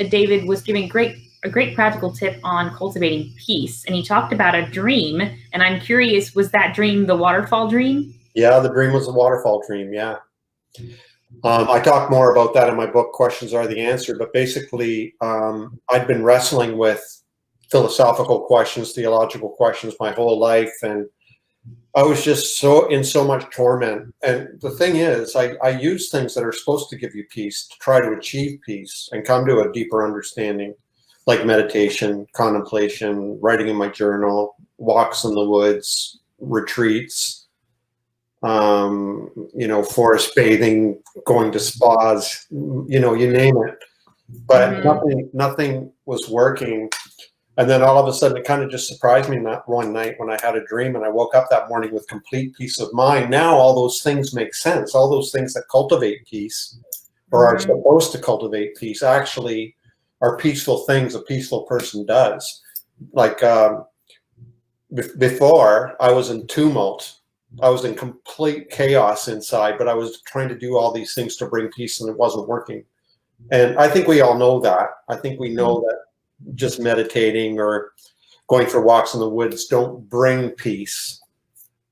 David was giving a great practical tip on cultivating peace, and he talked about a dream, and I'm curious, was that dream the waterfall dream? Yeah, the dream was the waterfall dream, yeah. I talk more about that in my book, Questions Are the Answer, but basically I'd been wrestling with philosophical questions, theological questions my whole life, and I was just in so much torment. And the thing is, I use things that are supposed to give you peace to try to achieve peace and come to a deeper understanding, like meditation, contemplation, writing in my journal, walks in the woods, retreats, forest bathing, going to spas, you name it. But nothing was working. And then all of a sudden, it kind of just surprised me one night when I had a dream, and I woke up that morning with complete peace of mind. Now all those things make sense. All those things that cultivate peace, or are supposed to cultivate peace, actually are peaceful things a peaceful person does. Like before, I was in tumult. I was in complete chaos inside, but I was trying to do all these things to bring peace, and it wasn't working. And I think we all know that. I think we know that just meditating or going for walks in the woods don't bring peace.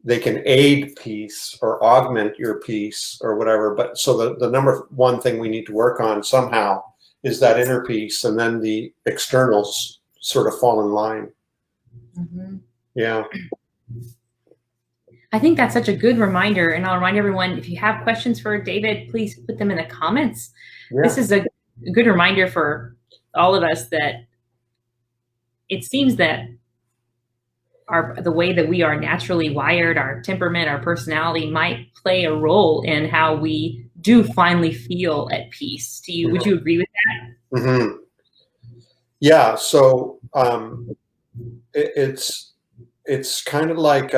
They can aid peace or augment your peace or whatever. But so the number one thing we need to work on somehow is that inner peace, and then the externals sort of fall in line. Yeah. I think that's such a good reminder, and I'll remind everyone, if you have questions for David, please put them in the comments. Yeah. This is a good reminder for all of us that it seems that the way that we are naturally wired, our temperament, our personality might play a role in how we do finally feel at peace. Would you agree with that? Mm-hmm. Yeah. So it's kind of like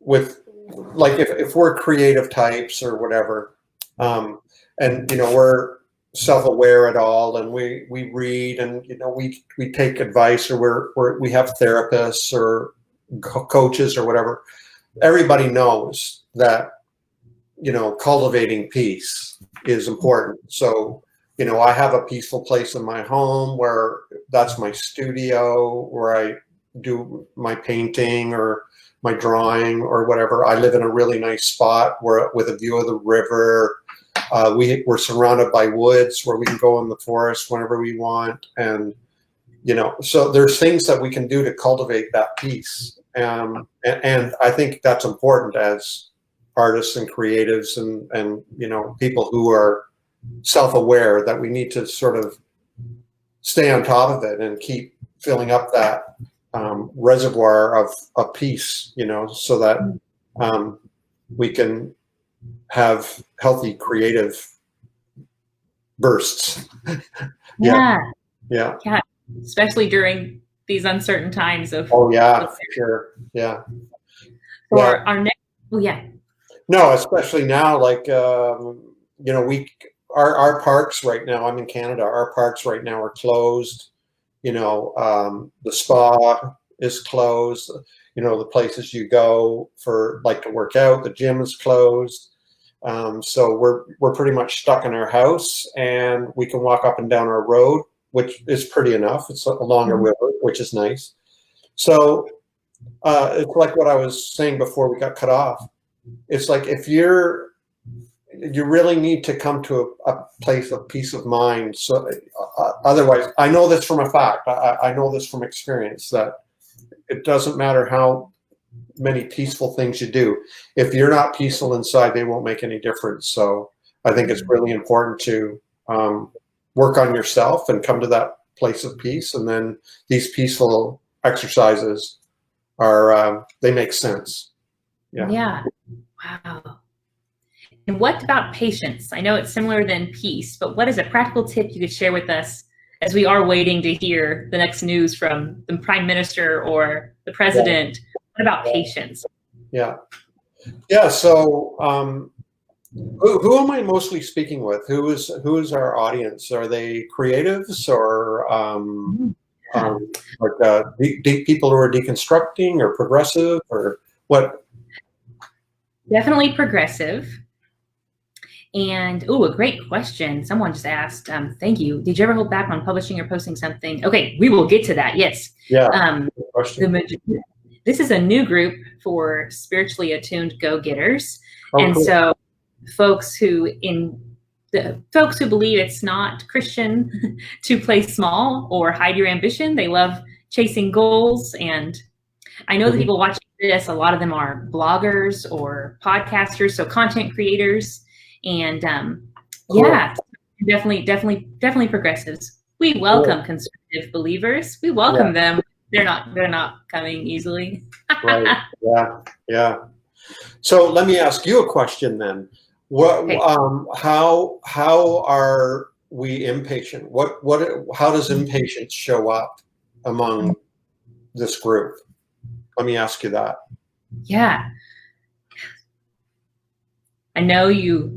if we're creative types or whatever, and we're self-aware at all, and we read, and we take advice, or we have therapists or coaches or whatever. Everybody knows that cultivating peace is important. So I have a peaceful place in my home where that's my studio, where I do my painting or my drawing or whatever. I live in a really nice spot with a view of the river. We're surrounded by woods where we can go in the forest whenever we want. And, so there's things that we can do to cultivate that peace. And I think that's important as artists and creatives and people who are self-aware, that we need to sort of stay on top of it and keep filling up that reservoir of peace, so that we can have healthy creative bursts. Yeah. Especially during these uncertain times of sure. Yeah. For our next No, especially now, like our parks right now, I'm in Canada, our parks right now are closed. The spa is closed. The places you go for to work out, the gym is closed. So we're pretty much stuck in our house, and we can walk up and down our road, which is pretty enough. It's along a river, which is nice. So it's like what I was saying before we got cut off. It's like if you really need to come to a place of peace of mind. So otherwise, I know this from a fact. I know this from experience, that it doesn't matter how many peaceful things you do. If you're not peaceful inside, they won't make any difference. So I think it's really important to work on yourself and come to that place of peace. And then these peaceful exercises they make sense. Yeah. Wow. And what about patience? I know it's similar than peace, but what is a practical tip you could share with us as we are waiting to hear the next news from the Prime Minister or the President? What about patience? Yeah. So who am I mostly speaking with? Who is our audience? Are they creatives or people who are deconstructing or progressive or what? Definitely progressive. And a great question. Someone just asked, thank you. Did you ever hold back on publishing or posting something? Okay, we will get to that. Yes. Yeah. This is a new group for spiritually attuned go-getters. Oh, cool. So folks who believe it's not Christian to play small or hide your ambition. They love chasing goals. And I know the people watching this, a lot of them are bloggers or podcasters, so content creators. And cool. Yeah, definitely progressives. We welcome conservative believers. We welcome them. They're not coming easily. Right. Yeah. So let me ask you a question then. How are we impatient? How does impatience show up among this group? Let me ask you that. Yeah. I know you.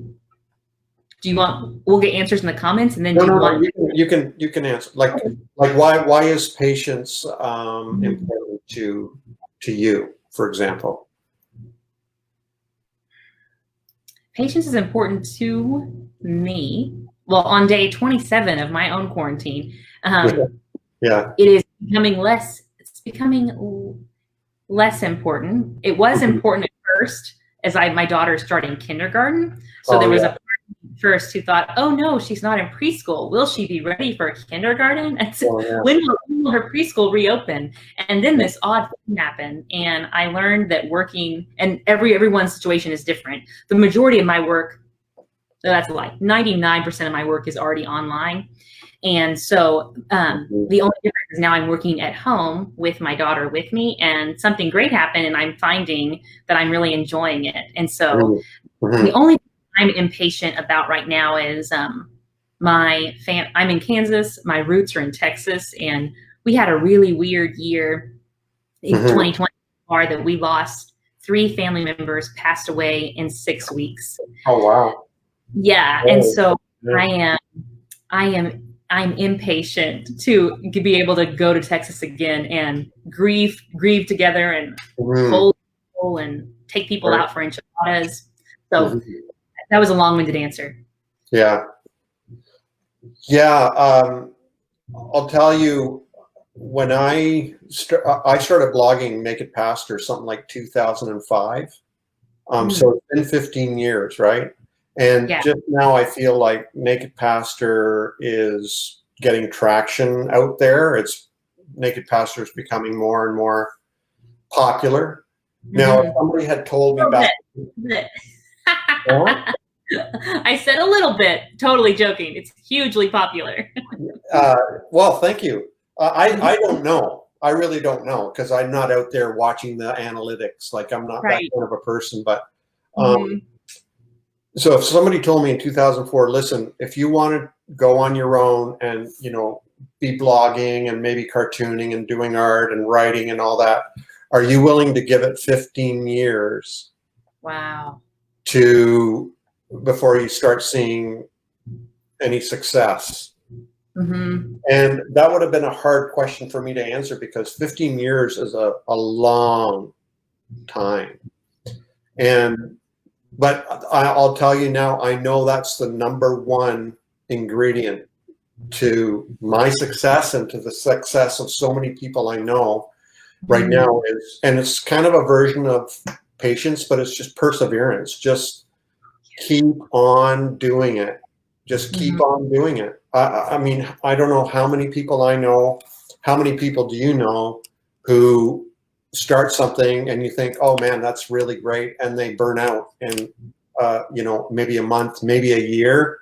Do you want? We'll get answers in the comments, and then no. You can answer. Like why is patience important to you, for example? Patience is important to me. Well, on day 27 of my own quarantine, it is becoming less. It's becoming less important. It was important at first, as my daughter started in kindergarten. So there was a first who thought, oh no, she's not in preschool. Will she be ready for kindergarten? And so when will her preschool reopen? And then this odd thing happened. And I learned that working, and everyone's situation is different. The majority of my work, that's a lie, 99% of my work is already online. And so the only difference is now I'm working at home with my daughter with me, and something great happened, and I'm finding that I'm really enjoying it. And so the only I'm impatient about right now is I'm in Kansas. My roots are in Texas, and we had a really weird year in 2020 that we lost 3 family members, passed away in 6 weeks. Oh wow! Yeah, and so I'm impatient to be able to go to Texas again and grieve together and hold people and take people out for enchiladas. So. That was a long-winded answer. Yeah. I'll tell you, when I started blogging NakedPastor something like 2005. So it's been 15 years, right? And just now I feel like NakedPastor is getting traction out there. NakedPastor is becoming more and more popular. Now, if somebody had told me back. I said a little bit, totally joking. It's hugely popular. Well, thank you. I don't know. I really don't know, because I'm not out there watching the analytics. Like, I'm not that kind of a person. But so if somebody told me in 2004, listen, if you want to go on your own and, be blogging and maybe cartooning and doing art and writing and all that, are you willing to give it 15 years? Wow. Before you start seeing any success? And that would have been a hard question for me to answer, because 15 years is a long time. But I'll tell you now, I know that's the #1 ingredient to my success and to the success of so many people I know right now and it's kind of a version of patience, but it's just perseverance. Just keep on doing it. Just keep on doing it. I mean, I don't know how many people I know. How many people do you know who start something and you think, oh man, that's really great, and they burn out in maybe a month, maybe a year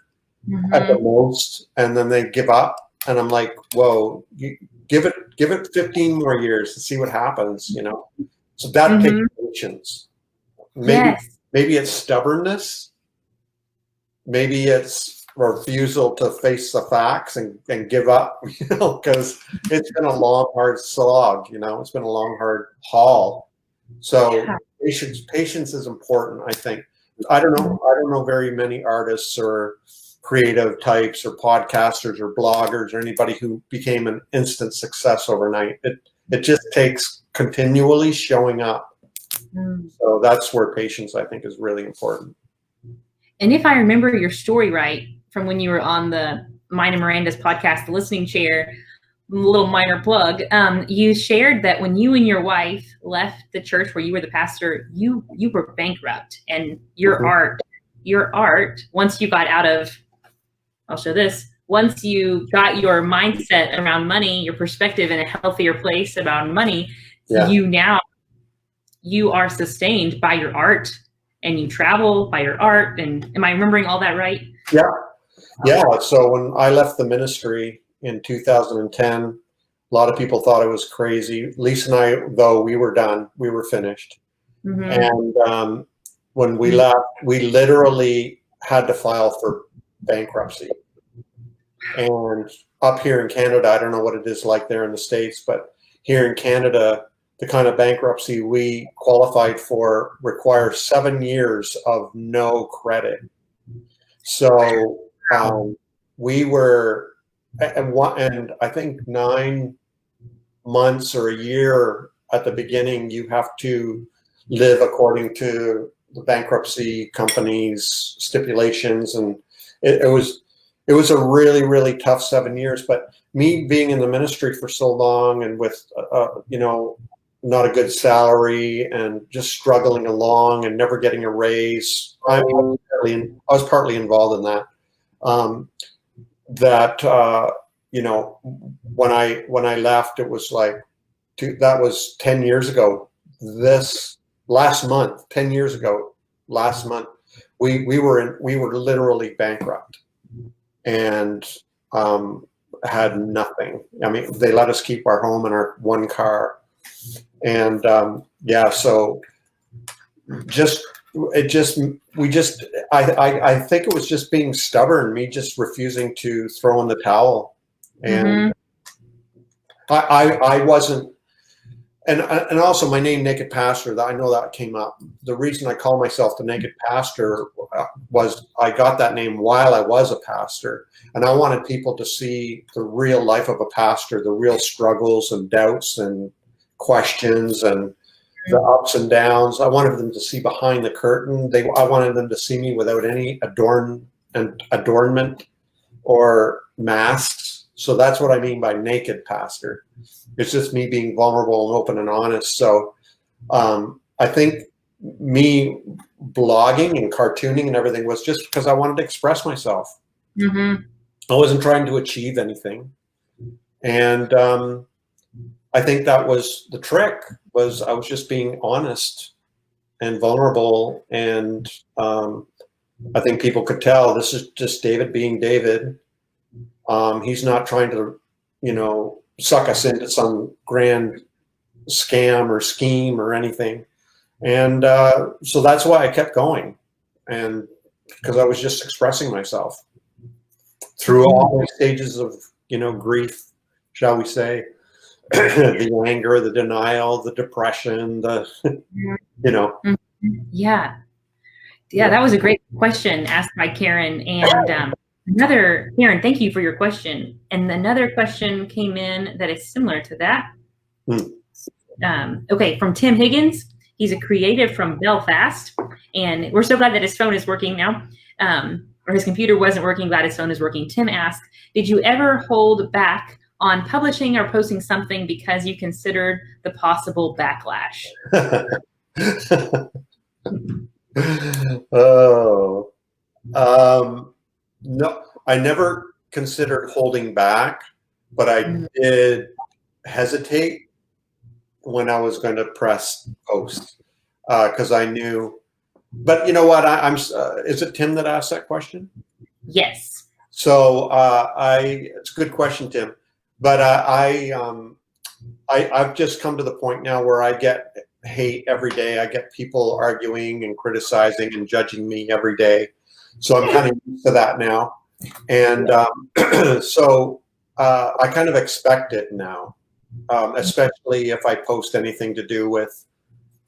at the most, and then they give up. And I'm like, whoa, give it 15 more years to see what happens. So that takes patience. Maybe it's stubbornness. Maybe it's refusal to face the facts and give up, because it's been a long, hard slog. It's been a long, hard haul. So patience is important, I think. I don't know very many artists or creative types or podcasters or bloggers or anybody who became an instant success overnight. It just takes continually showing up. So that's where patience, I think, is really important. And if I remember your story right, from when you were on the Mine and Miranda's podcast, The Listening Chair, little minor plug, you shared that when you and your wife left the church where you were the pastor, you were bankrupt, and your art, once you got out of, I'll show this, once you got your mindset around money, your perspective in a healthier place about money, you are sustained by your art, and you travel by your art. And am I remembering all that right? Yeah. So when I left the ministry in 2010, a lot of people thought I was crazy. Lisa and I, though, we were done. We were finished. And when we left, we literally had to file for bankruptcy. And up here in Canada, I don't know what it is like there in the States, but here in Canada, the kind of bankruptcy we qualified for requires 7 years of no credit. So we were, and I think 9 months or a year at the beginning, you have to live according to the bankruptcy company's stipulations. And it was a really, really tough 7 years. But me being in the ministry for so long and with, not a good salary and just struggling along and never getting a raise, I was partly involved in that. When I left, it was like, that was 10 years ago. This last month, 10 years ago, last month, we were literally bankrupt and had nothing. I mean, they let us keep our home and our one car. And so I think it was just being stubborn, me just refusing to throw in the towel. And I wasn't, and also my name, Naked Pastor, I know that came up. The reason I call myself the Naked Pastor was I got that name while I was a pastor, and I wanted people to see the real life of a pastor, the real struggles and doubts and questions and the ups and downs. I wanted them to see behind the curtain. I wanted them to see me without any adornment or masks. So that's what I mean by Naked Pastor. It's just me being vulnerable and open and honest. So I think me blogging and cartooning and everything was just because I wanted to express myself. I wasn't trying to achieve anything. And I think that was the trick, was I was just being honest and vulnerable. And I think people could tell this is just David being David. He's not trying to, suck us into some grand scam or scheme or anything. And so that's why I kept going. And because I was just expressing myself through all the stages of, grief, shall we say. The anger, the denial, the depression, Yeah, that was a great question asked by Karen. And Karen, thank you for your question. And another question came in that is similar to that. From Tim Higgins. He's a creative from Belfast, and we're so glad that his phone is working now. Or his computer wasn't working, glad his phone is working. Tim asked, did you ever hold back on publishing or posting something because you considered the possible backlash? No, I never considered holding back, but I did hesitate when I was going to press post because I knew. But you know what? Is it Tim that asked that question? Yes. So it's a good question, Tim. But I've just come to the point now where I get hate every day. I get people arguing and criticizing and judging me every day. So I'm kind of used to that now. And so I kind of expect it now, especially if I post anything to do with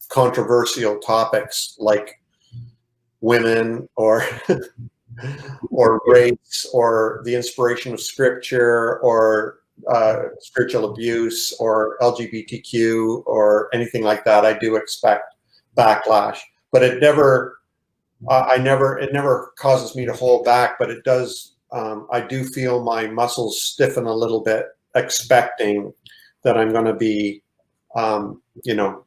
controversial topics like women or race or the inspiration of scripture or spiritual abuse or LGBTQ or anything like that. I do expect backlash, but it never it never causes me to hold back, but it does. I do feel my muscles stiffen a little bit, expecting that I'm going to be, you know,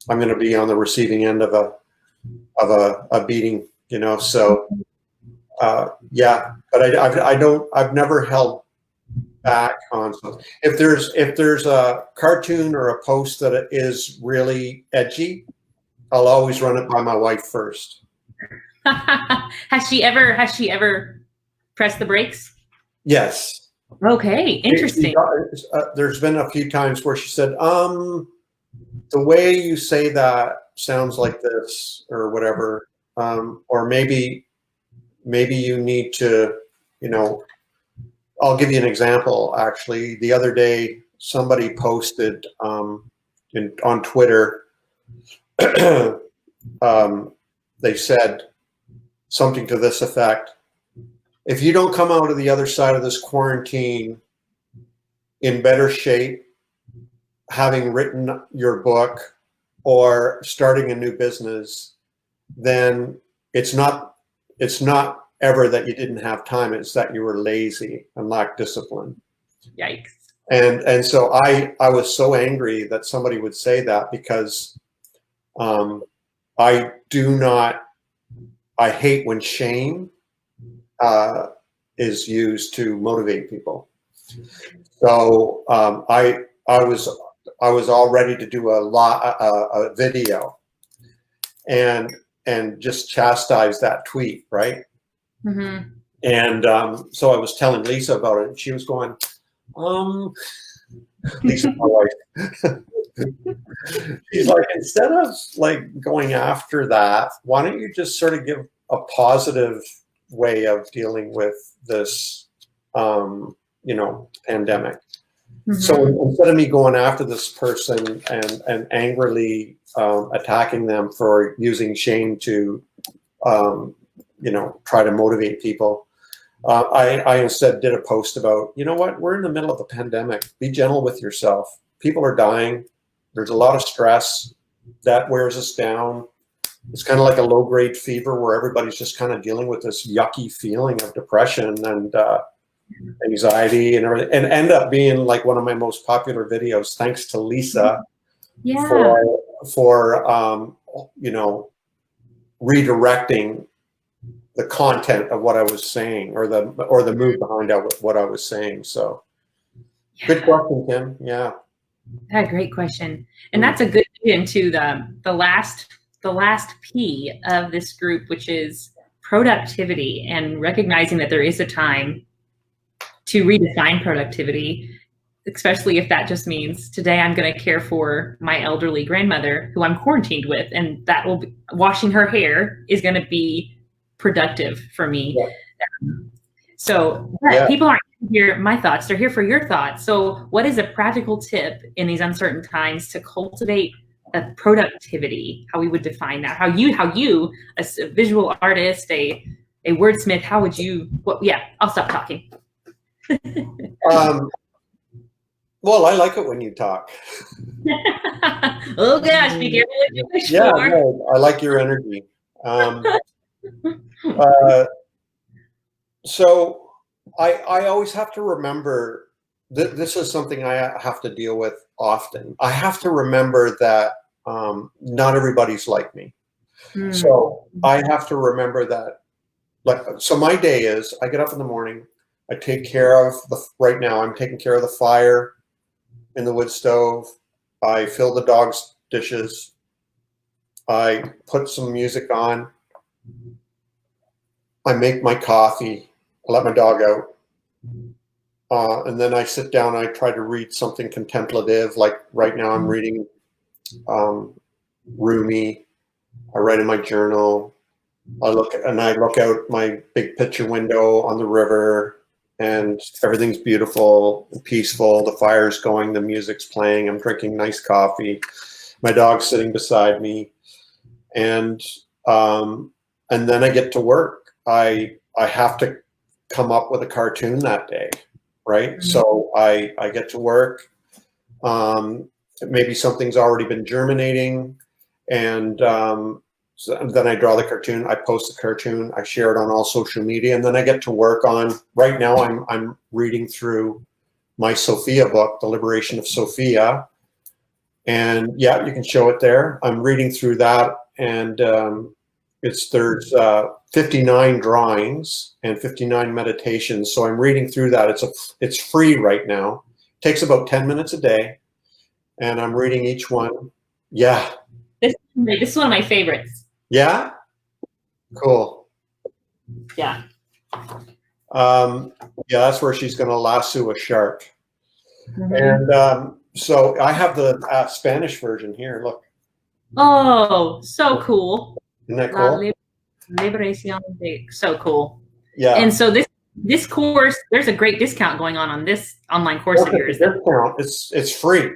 I'm going to be on the receiving end of a beating, you know. So yeah, but I've never held back on something. If there's a cartoon or a post that is really edgy, I'll always run it by my wife first. Has she ever pressed the brakes? Yes. Okay, interesting. There's been a few times where she said, the way you say that sounds like this or whatever, or maybe you need to, you know, I'll give you an example. Actually, the other day, somebody posted on Twitter, they said something to this effect: if you don't come out of the other side of this quarantine in better shape, having written your book or starting a new business, then it's not ever that you didn't have time. It's that you were lazy and lacked discipline. Yikes. And so I was so angry that somebody would say that, because I hate when shame is used to motivate people. So I was all ready to do a video and just chastise that tweet, right? Mm-hmm. And so I was telling Lisa about it, and she was going, Lisa, my wife. She's like, instead of like going after that, why don't you just sort of give a positive way of dealing with this, you know, pandemic? Mm-hmm. So instead of me going after this person and angrily attacking them for using shame to, you know, try to motivate people, I instead did a post about, you know what, we're in the middle of a pandemic. Be gentle with yourself. People are dying. There's a lot of stress that wears us down. It's kind of like a low-grade fever where everybody's just kind of dealing with this yucky feeling of depression and anxiety and everything, and end up being like one of my most popular videos, thanks to Lisa, for you know, redirecting the content of what I was saying, or the mood behind what I was saying. So good question, Kim. Yeah. Great question. And that's a good into the last P of this group, which is productivity, and recognizing that there is a time to redefine productivity, especially if that just means today I'm going to care for my elderly grandmother who I'm quarantined with, and that will be, washing her hair is going to be productive for me. Yeah. So people aren't here my thoughts, they're here for your thoughts. So what is a practical tip in these uncertain times to cultivate a productivity? How we would define that? How you as a visual artist, a wordsmith, how would you, I'll stop talking. Well, I like it when you talk. Oh gosh, be careful what you wish for. No, I like your energy. So I always have to remember that this is something I have to deal with often. I have to remember that not everybody's like me. So I have to remember that. So my day is, I get up in the morning, I take care of right now I'm taking care of the fire in the wood stove. I fill the dog's dishes. I put some music on. I make my coffee. I let my dog out. And then I sit down and I try to read something contemplative. Like right now I'm reading Rumi. I write in my journal. I look out my big picture window on the river, and everything's beautiful and peaceful. The fire's going, the music's playing. I'm drinking nice coffee. My dog's sitting beside me, and then I get to work. I have to come up with a cartoon that day, right? Mm-hmm. So I get to work. Maybe something's already been germinating, and So then I draw the cartoon, I post the cartoon, I share it on all social media, and then I get to work on, right now I'm reading through my Sophia book, The Liberation of Sophia. And yeah, you can show it there. I'm reading through that, and there's 59 drawings and 59 meditations. So I'm reading through that. It's free right now. It takes about 10 minutes a day, and I'm reading each one. Yeah. This is one of my favorites. Yeah? Cool. Yeah. Yeah, that's where she's going to lasso a shark. And so I have the Spanish version here. Look. Oh, so cool. Isn't that cool? Liberación de, so cool. Yeah. And so this course, there's a great discount going on this online course of yours. Discount. It's free.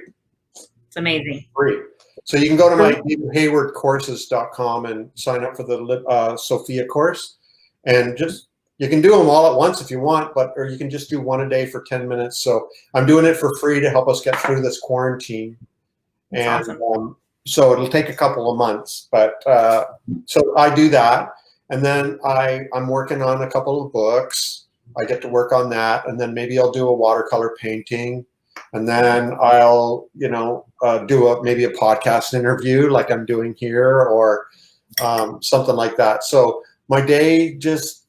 It's amazing. Free. So you can go to my haywardcourses.com and sign up for the Sophia course, and you can do them all at once if you want, or you can just do one a day for 10 minutes. So I'm doing it for free to help us get through this quarantine. That's and awesome. So it'll take a couple of months, but so I do that, and then I'm working on a couple of books. I get to work on that, and then maybe I'll do a watercolor painting. And then I'll, do maybe a podcast interview like I'm doing here, or something like that. So my day just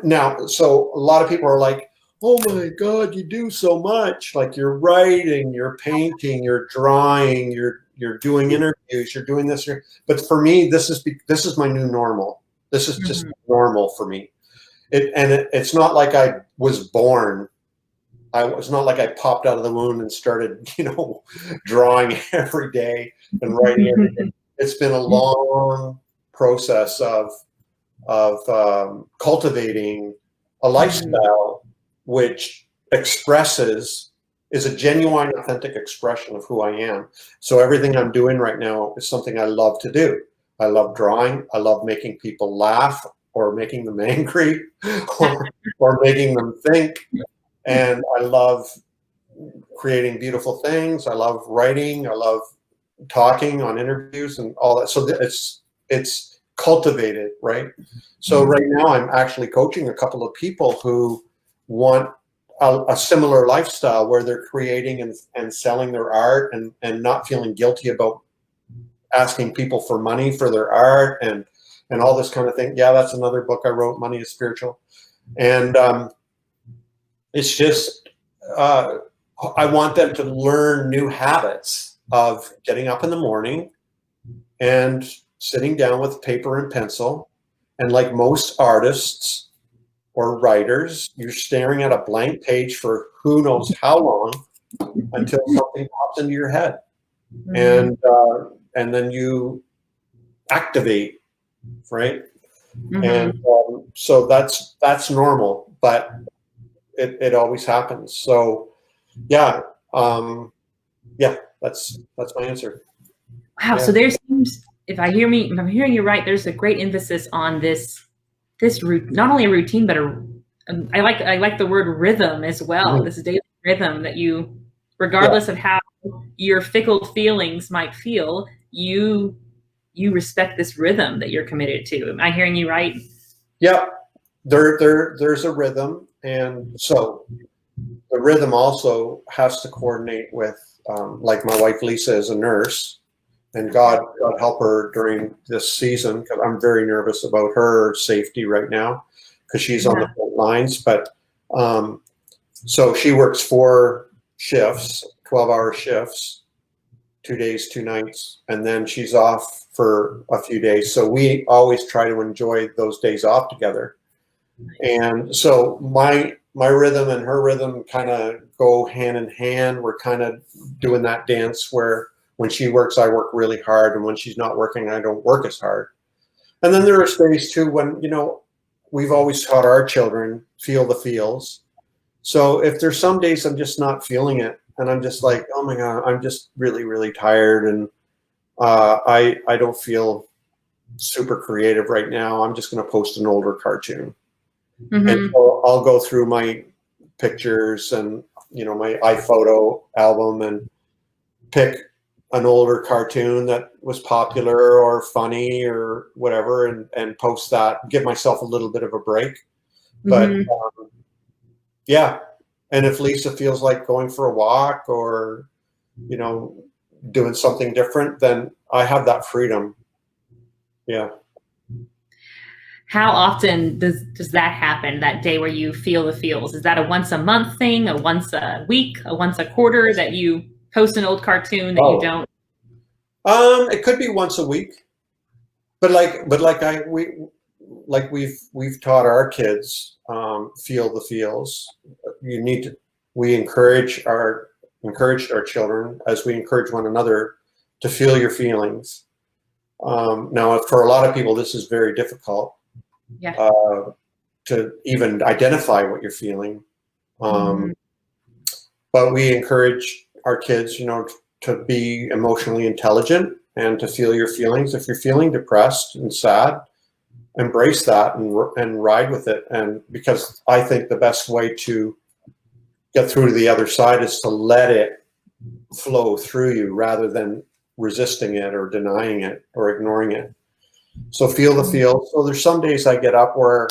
now. So a lot of people are like, "Oh my God, you do so much! Like you're writing, you're painting, you're drawing, you're doing interviews, you're doing this." But for me, this is my new normal. This is just normal for me. It's not like I was born. It's not like I popped out of the womb and started, drawing every day and writing every day. It's been a long process of cultivating a lifestyle which is a genuine, authentic expression of who I am. So everything I'm doing right now is something I love to do. I love drawing. I love making people laugh, or making them angry, or making them think. And I love creating beautiful things. I love writing. I love talking on interviews and all that. So it's cultivated, right? So right now I'm actually coaching a couple of people who want a similar lifestyle, where they're creating and selling their art, and not feeling guilty about asking people for money for their art and all this kind of thing. Yeah, that's another book I wrote, Money is Spiritual. And it's just, I want them to learn new habits of getting up in the morning and sitting down with paper and pencil. And like most artists or writers, you're staring at a blank page for who knows how long, until something pops into your head. And then you activate, right? And so that's normal, but it always happens. So yeah, that's my answer. Wow. Yeah. So there seems, if I'm hearing you right, there's a great emphasis on this route, not only a routine, but I like the word rhythm as well. This daily rhythm that you, regardless of how your fickle feelings might feel, you respect this rhythm that you're committed to. Am I hearing you right? Yeah, there's a rhythm, and so the rhythm also has to coordinate with, like my wife Lisa is a nurse, and God help her during this season, because I'm very nervous about her safety right now, because she's on the front lines. But so she works 4 shifts, 12-hour shifts, 2 days, 2 nights, and then she's off for a few days. So we always try to enjoy those days off together. And so my rhythm and her rhythm kind of go hand in hand. We're kind of doing that dance where when she works, I work really hard, and when she's not working, I don't work as hard. And then there are days too when, we've always taught our children, feel the feels. So if there's some days I'm just not feeling it, and I'm just like, oh my God, I'm just really, really tired, and I don't feel super creative right now, I'm just going to post an older cartoon. And so I'll go through my pictures and, my iPhoto album, and pick an older cartoon that was popular or funny or whatever, and post that, give myself a little bit of a break. But yeah, and if Lisa feels like going for a walk or, you know, doing something different, then I have that freedom. Yeah. How often does that happen, that day where you feel the feels? Is that a once a month thing, a once a week, a once a quarter that you post an old cartoon that you don't? It could be once a week, but we've taught our kids, feel the feels. We encouraged our children, as we encourage one another, to feel your feelings. Now, for a lot of people, this is very difficult. Yeah. To even identify what you're feeling. But we encourage our kids, you know, to be emotionally intelligent and to feel your feelings. If you're feeling depressed and sad, embrace that and ride with it. And because I think the best way to get through to the other side is to let it flow through you rather than resisting it or denying it or ignoring it. So feel the feel. So there's some days I get up where,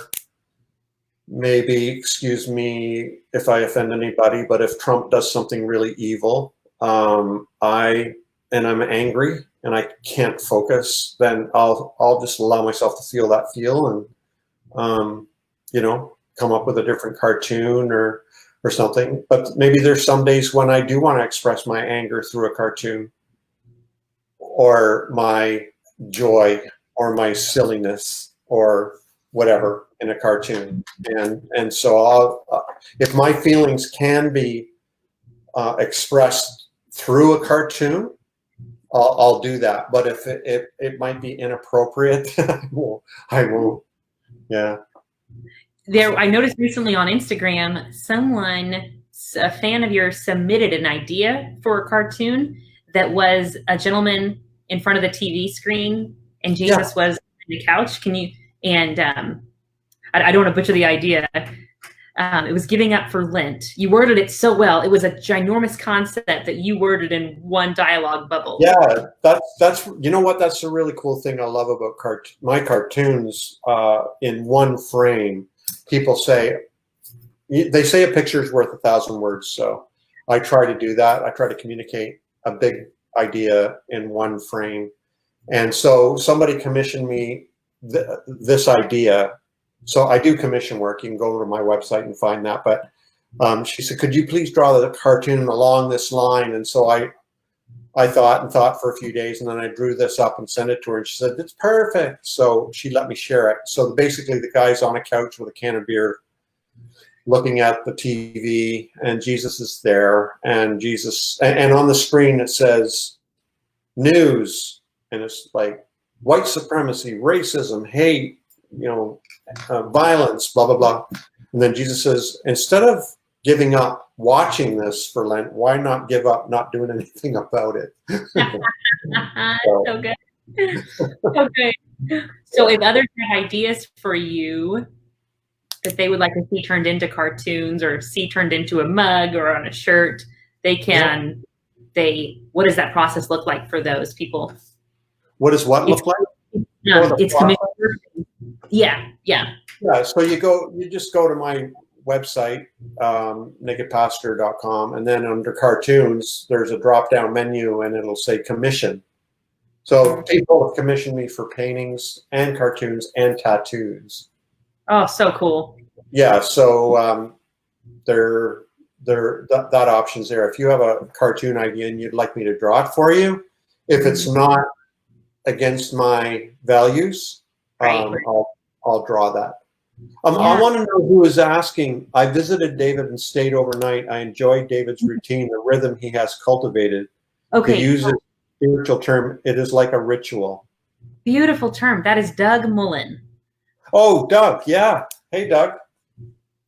maybe, excuse me if I offend anybody, but if Trump does something really evil, I'm angry and I can't focus, then I'll just allow myself to feel that feel and, you know, come up with a different cartoon or something. But maybe there's some days when I do want to express my anger through a cartoon, or my joy or my silliness or whatever in a cartoon. And so if my feelings can be expressed through a cartoon, I'll do that. But if it might be inappropriate, I won't. Yeah. I noticed recently on Instagram, a fan of yours, submitted an idea for a cartoon that was a gentleman in front of the TV screen and Jesus was on the couch. I don't want to butcher the idea. It was giving up for Lent. You worded it so well. It was a ginormous concept that you worded in one dialogue bubble. Yeah, that's you know what? That's a really cool thing I love about my cartoons. In one frame, people say a picture is worth 1,000 words. So I try to do that. I try to communicate a big idea in one frame. And so somebody commissioned me this idea. So I do commission work. You can go to my website and find that. But she said, could you please draw the cartoon along this line? And so I thought for a few days, and then I drew this up and sent it to her. And she said, it's perfect. So she let me share it. So basically the guy's on a couch with a can of beer, looking at the TV, and Jesus is there. And and on the screen it says news. And it's like white supremacy, racism, hate, you know, violence, blah, blah, blah. And then Jesus says, instead of giving up watching this for Lent, why not give up not doing anything about it? So good. So good. So if others have ideas for you that they would like to see turned into cartoons or see turned into a mug or on a shirt, they can, what does that process look like for those people? What does what look like? It's commissioned. Yeah. So you just go to my website, NakedPastor.com, and then under cartoons, there's a drop-down menu and it'll say commission. So people have commissioned me for paintings and cartoons and tattoos. Oh, so cool. Yeah, so that option's there. If you have a cartoon idea and you'd like me to draw it for you, if it's not against my values, I'll draw that. I want to know who is asking. I visited David and stayed overnight. I enjoyed David's routine, the rhythm he has cultivated. Okay. To use a spiritual term, it is like a ritual. Beautiful term. That is Doug Mullen. Oh, Doug. Yeah. Hey, Doug.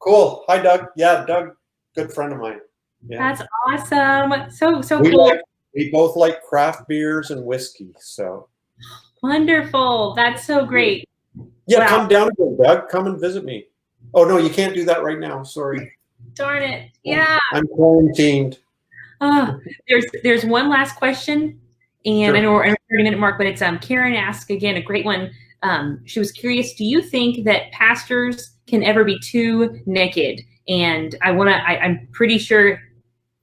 Cool. Hi, Doug. Yeah, Doug, good friend of mine. Yeah. That's awesome. So cool. We both like craft beers and whiskey. So wonderful. That's so great. Yeah, wow. Come down again, Doug. Come and visit me. Oh, no, you can't do that right now. Sorry. Darn it. Yeah. I'm quarantined. There's one last question. And Sure. I know we're at the 30-minute mark, but it's Karen asked again, a great one. She was curious, do you think that pastors can ever be too naked? And I'm pretty sure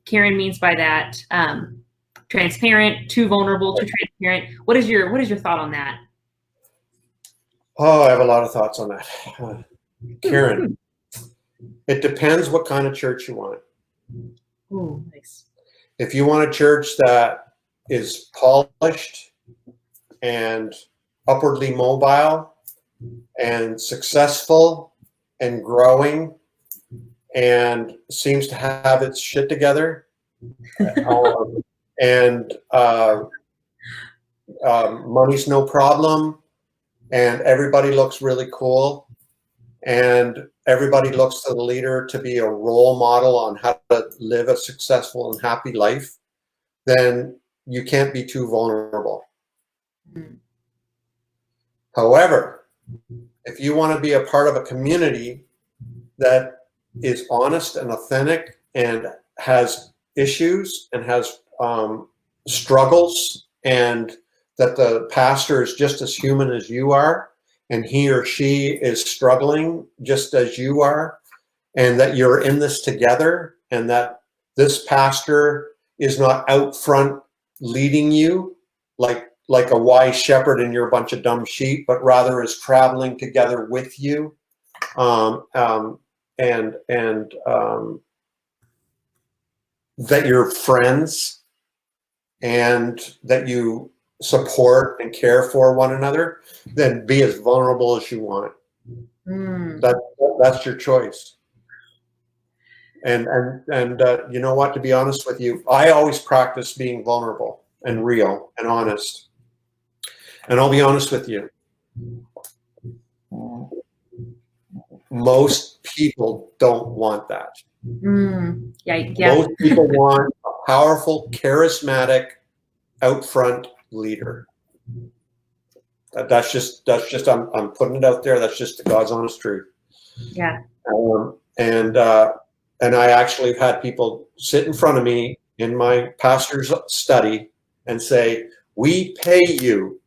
Karen means by that transparent, too vulnerable, too transparent. What is your thought on that? Oh, I have a lot of thoughts on that. Karen, it depends what kind of church you want. Ooh, nice. If you want a church that is polished and upwardly mobile and successful and growing and seems to have its shit together, and money's no problem, and everybody looks really cool, and everybody looks to the leader to be a role model on how to live a successful and happy life, then you can't be too vulnerable. Mm-hmm. However, if you want to be a part of a community that is honest and authentic and has issues and has struggles, and that the pastor is just as human as you are, and he or she is struggling just as you are, and that you're in this together, and that this pastor is not out front leading you like a wise shepherd and you're a bunch of dumb sheep, but rather is traveling together with you, and that you're friends, and that you support and care for one another, then be as vulnerable as you want. That's your choice. And you know what, to be honest with you, I always practice being vulnerable and real and honest. And I'll be honest with you, most people don't want that. Yeah. Most people want a powerful, charismatic, out front leader. That's just I'm putting it out there. That's just the God's honest truth. Yeah. And I actually have had people sit in front of me in my pastor's study and say, we pay you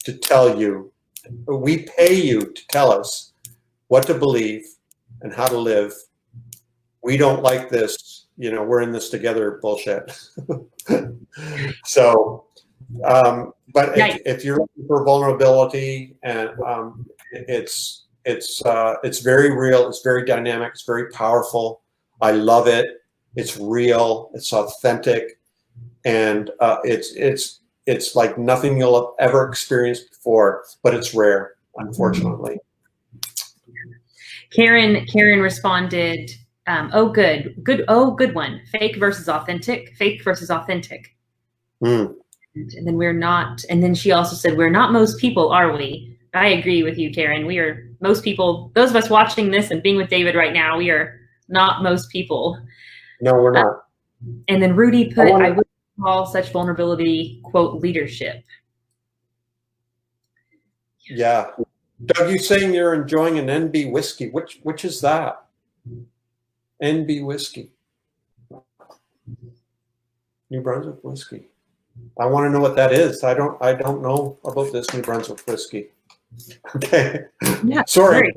to tell us what to believe and how to live. We don't like this, we're in this together bullshit. So, but if you're looking for vulnerability, and it's very real, it's very dynamic, it's very powerful. I love it. It's real, it's authentic, and it's like nothing you'll have ever experienced before, but it's rare, unfortunately. Karen responded, good one. Fake versus authentic. And then we're not, and then she also said, we're not most people, are we? I agree with you, Karen. We are most people. Those of us watching this and being with David right now, we are not most people. No, we're not. And then Rudy put, I would call such vulnerability, quote, leadership. Yeah. Doug, you saying you're enjoying an NB whiskey. Which is that? NB whiskey. New Brunswick whiskey. I want to know what that is. I don't know about this New Brunswick whiskey. Okay. Yeah. Sorry.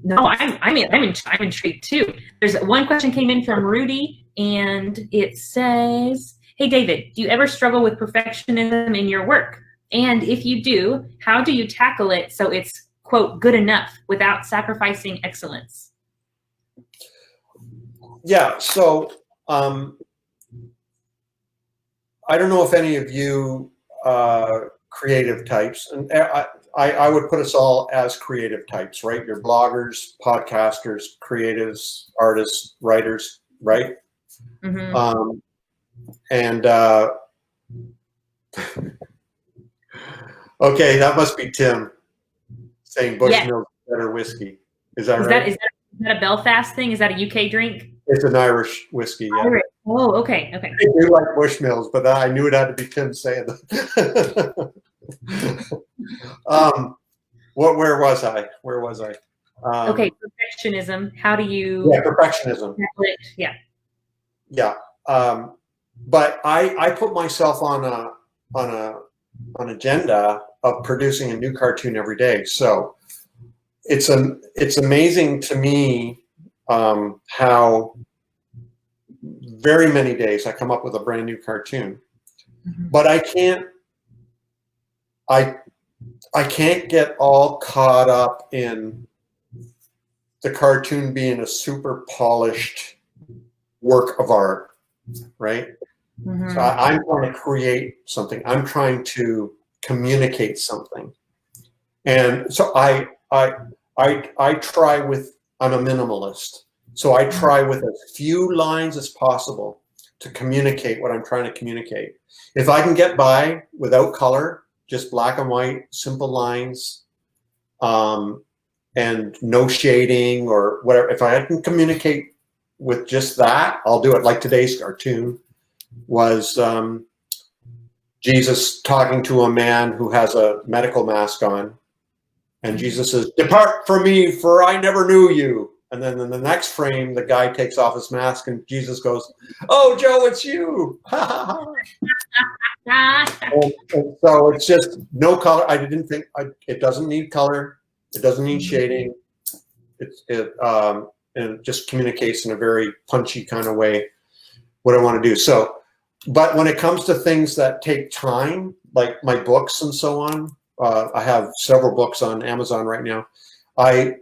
No, I'm intrigued too. There's one question came in from Rudy, and it says, "Hey David, do you ever struggle with perfectionism in your work? And if you do, how do you tackle it so it's, quote, good enough without sacrificing excellence?" Yeah. So I don't know if any of you creative types, and I would put us all as creative types, right? You're bloggers, podcasters, creatives, artists, writers, right? Mm-hmm. Okay, that must be Tim saying Bushmills better whiskey. Is that right? Is that a Belfast thing? Is that a UK drink? It's an Irish whiskey, yeah. Irish. Oh, okay. I do like Bushmills, but I knew it had to be Tim saying that. Where was I? Okay, perfectionism. How do you? Yeah, perfectionism. Yeah. Yeah. But I put myself on an agenda of producing a new cartoon every day. So it's amazing to me how very many days I come up with a brand new cartoon, but I can't get all caught up in the cartoon being a super polished work of art, right? So I'm trying to create something. I'm trying to communicate something, and so I try with. I'm a minimalist, so I try with as few lines as possible to communicate what I'm trying to communicate. If I can get by without color, just black and white, simple lines, and no shading or whatever. If I can communicate with just that, I'll do it. Like today's cartoon was Jesus talking to a man who has a medical mask on, and Jesus says, "Depart from me, for I never knew you." And then in the next frame, the guy takes off his mask, and Jesus goes, "Oh, Joe, it's you." and so it's just no color. I didn't think it doesn't need color. It doesn't need shading. And it just communicates in a very punchy kind of way what I want to do. So, but when it comes to things that take time, like my books and so on, I have several books on Amazon right now. I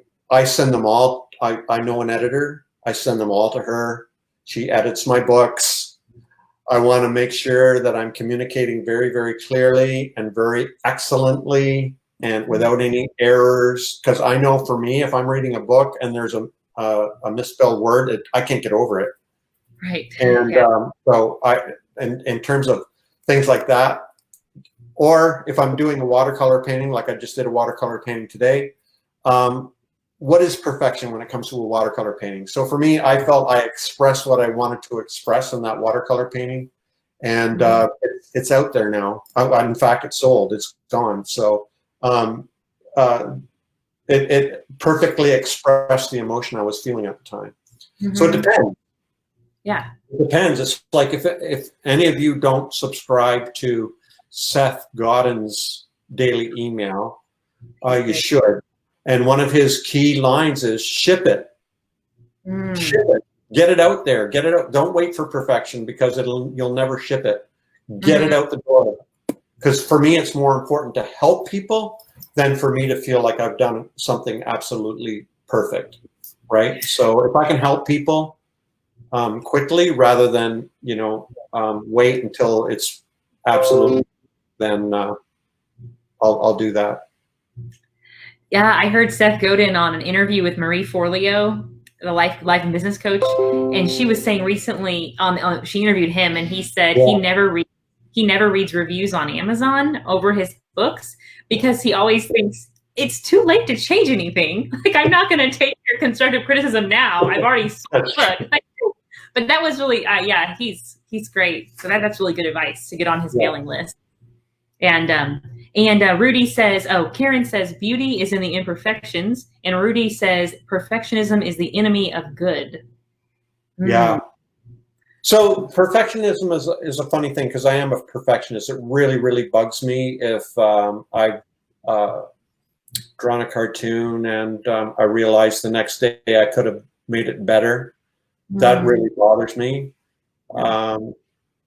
send them all. I know an editor. I send them all to her. She edits my books. I want to make sure that I'm communicating very, very clearly and very excellently and without any errors. Because I know for me, if I'm reading a book and there's a misspelled word, I can't get over it. Right. And so in terms of things like that, or if I'm doing a watercolor painting, like I just did a watercolor painting today, what is perfection when it comes to a watercolor painting? So for me, I felt I expressed what I wanted to express in that watercolor painting, and it's out there now. In fact, it's sold. It's gone. So it perfectly expressed the emotion I was feeling at the time. So it depends. Yeah. It depends. It's like if any of you don't subscribe to Seth Godin's daily email, you should. And one of his key lines is ship it. Ship it. Get it out there. Get it out. Don't wait for perfection because you'll never ship it. Get it out the door. Because for me, it's more important to help people than for me to feel like I've done something absolutely perfect, right? So if I can help people quickly rather than wait until it's absolute, then I'll do that. Yeah, I heard Seth Godin on an interview with Marie Forleo, the life and business coach, and she was saying recently she interviewed him, and he said he never reads reviews on Amazon over his books because he always thinks it's too late to change anything. Like, I'm not going to take your constructive criticism now. I've already sold the book. But that was really, he's great. So that's really good advice to get on his mailing list. And Rudy says, Karen says, beauty is in the imperfections. And Rudy says, perfectionism is the enemy of good. Yeah. So perfectionism is a funny thing because I am a perfectionist. It really, really bugs me if I've drawn a cartoon and I realize the next day I could have made it better. That really bothers me.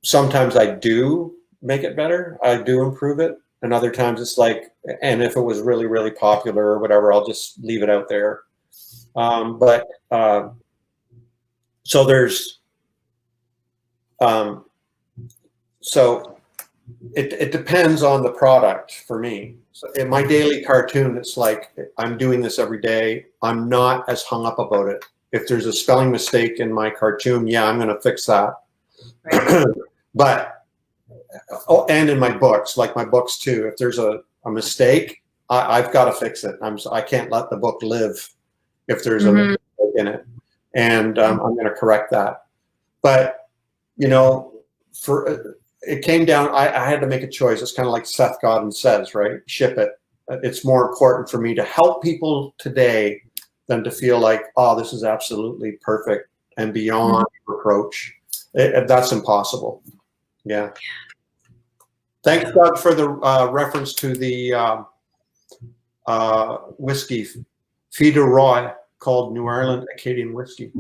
Sometimes I do make it better. I do improve it. And other times it's like, and if it was really, really popular or whatever, I'll just leave it out there. So there's, so it depends on the product for me. So in my daily cartoon, it's like, I'm doing this every day. I'm not as hung up about it. If there's a spelling mistake in my cartoon, yeah, I'm going to fix that. Right. But, and in my books, like my books too, if there's a mistake, I've got to fix it. I can't let the book live if there's a mistake in it. And I'm going to correct that. But, it came down, I had to make a choice. It's kind of like Seth Godin says, right? Ship it. It's more important for me to help people today than to feel like, oh, this is absolutely perfect and beyond reproach. That's impossible. Yeah. Thanks, Doug, for the reference to the whiskey, Feeder Roy, called New Ireland Acadian whiskey.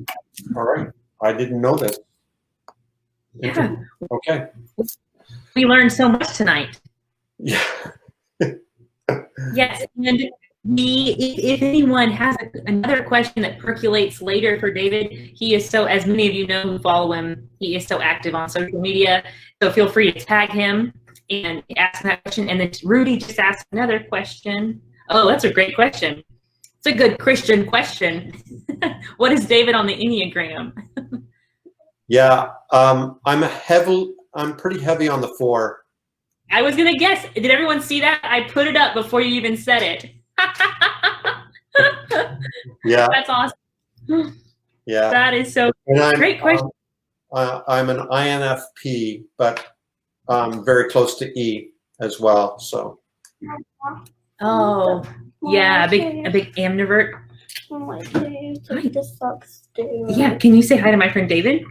All right. I didn't know this. Yeah. Okay. We learned so much tonight. Yeah. Yes, and if anyone has another question that percolates later for David, he is so, as many of you know who follow him, he is so active on social media. So feel free to tag him and ask that question. And then Rudy just asked another question. Oh, that's a great question. It's a good Christian question. What is David on the Enneagram? Yeah, I'm pretty heavy on the 4. I was gonna guess. Did everyone see that? I put it up before you even said it. Yeah, that's awesome. Yeah, that is so great question. I'm an INFP, but very close to E as well. So. Oh, yeah, a big ambivert. Oh my God, this sucks, dude. Yeah, can you say hi to my friend David?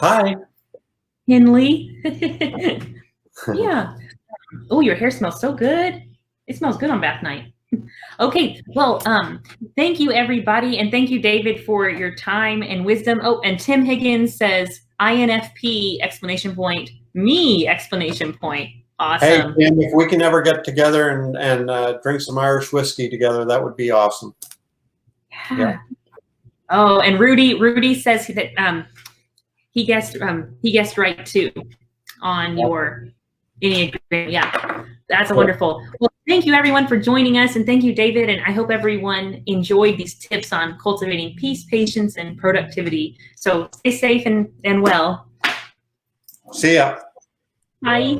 Hi. Henley. Yeah. Oh, your hair smells so good. It smells good on bath night. Okay, well, thank you everybody, and thank you David for your time and wisdom. Oh, and Tim Higgins says INFP exclamation point, me exclamation point. Awesome. Hey Tim, if we can ever get together and drink some Irish whiskey together, that would be awesome. Yeah. Oh, and Rudy says that he guessed right too on your Enneagram. Yeah, that's wonderful. Well, thank you everyone for joining us, and thank you, David. And I hope everyone enjoyed these tips on cultivating peace, patience, and productivity. So stay safe and well. See ya. Bye.